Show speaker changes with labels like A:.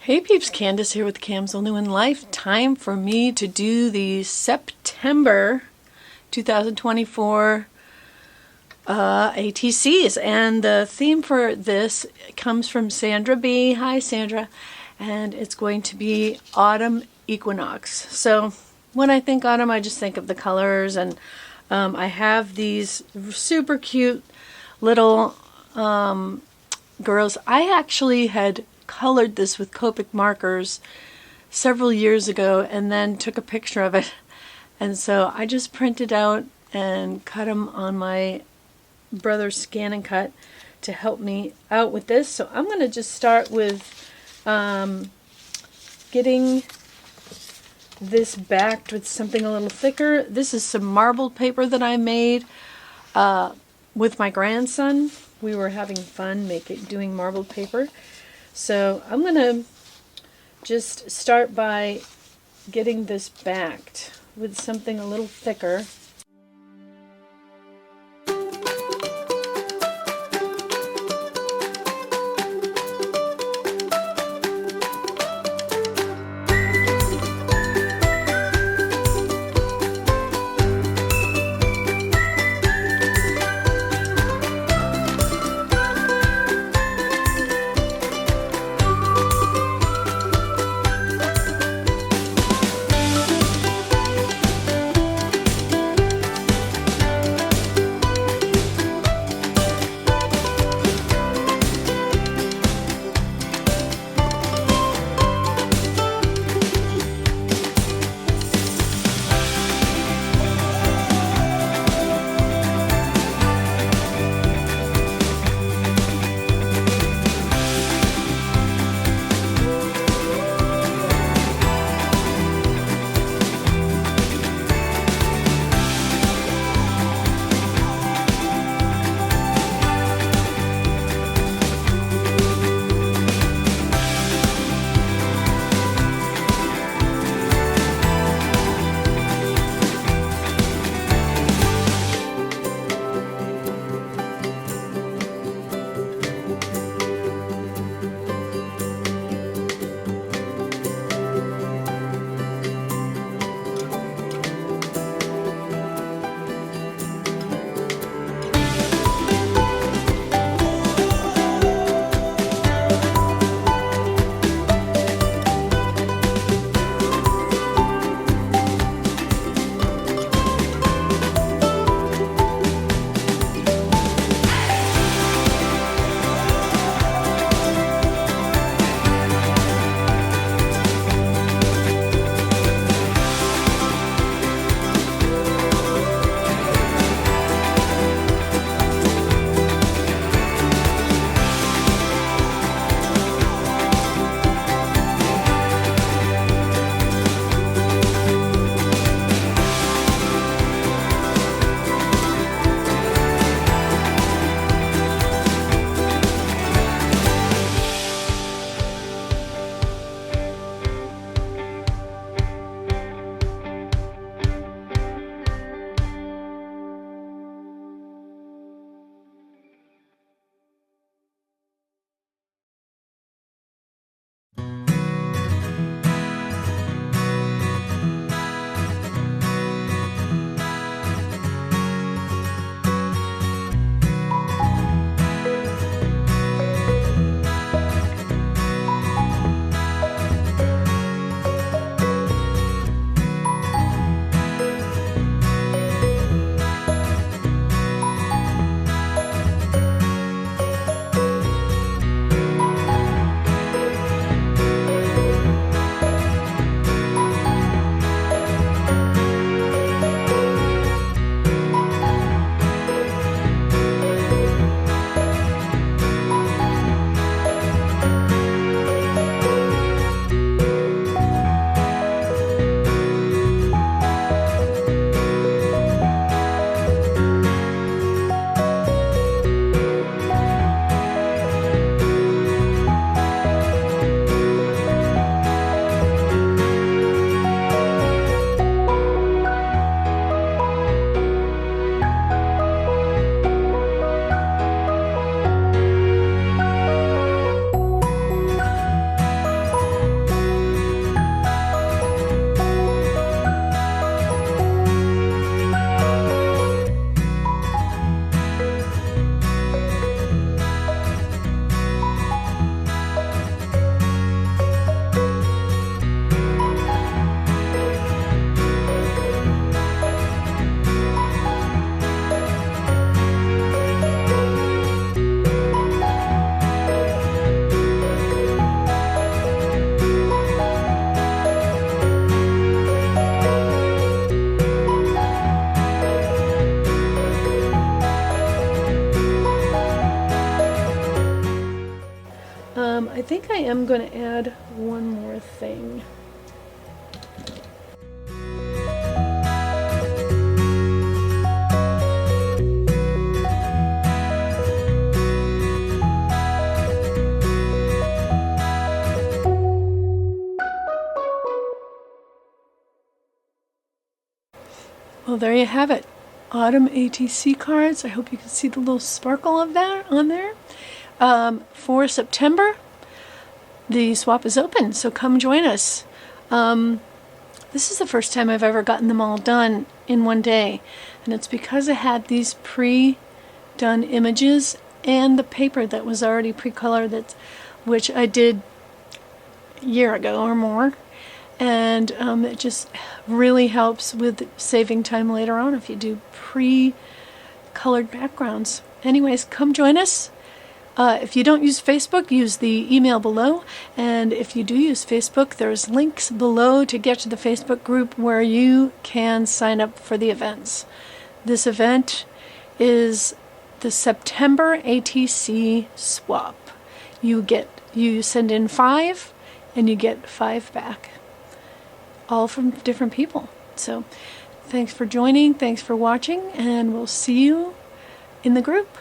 A: Hey peeps, Candace here with Cam's All New in Life. Time for me to do the September 2024 ATCs. And the theme for this comes from Sandra B. Hi Sandra. And it's going to be Autumn Equinox. So when I think autumn, I just think of the colors. And I have these super cute little girls. I actually had colored this with Copic markers several years ago and then took a picture of it, and so I just printed out and cut them on my brother's Scan and Cut to help me out with this. So I'm going to just start with getting this backed with something a little thicker. This is some marbled paper that I made with my grandson. We were having fun doing marbled paper. So I'm going to just start by getting this backed with something a little thicker. think I am going to add one more thing. Well, there you have it. Autumn ATC cards. I hope you can see the little sparkle of that on there. For September, the swap is open, so come join us. This is the first time I've ever gotten them all done in one day, and it's because I had these pre-done images and the paper that was already pre-colored, which I did a year ago or more. And it just really helps with saving time later on if you do pre-colored backgrounds. Anyways, come join us. If you don't use Facebook, use the email below. And if you do use Facebook, there's links below to get to the Facebook group where you can sign up for the events. This event is the September ATC swap. You send in 5 and you get 5 back. All from different people. So thanks for joining, thanks for watching, and we'll see you in the group.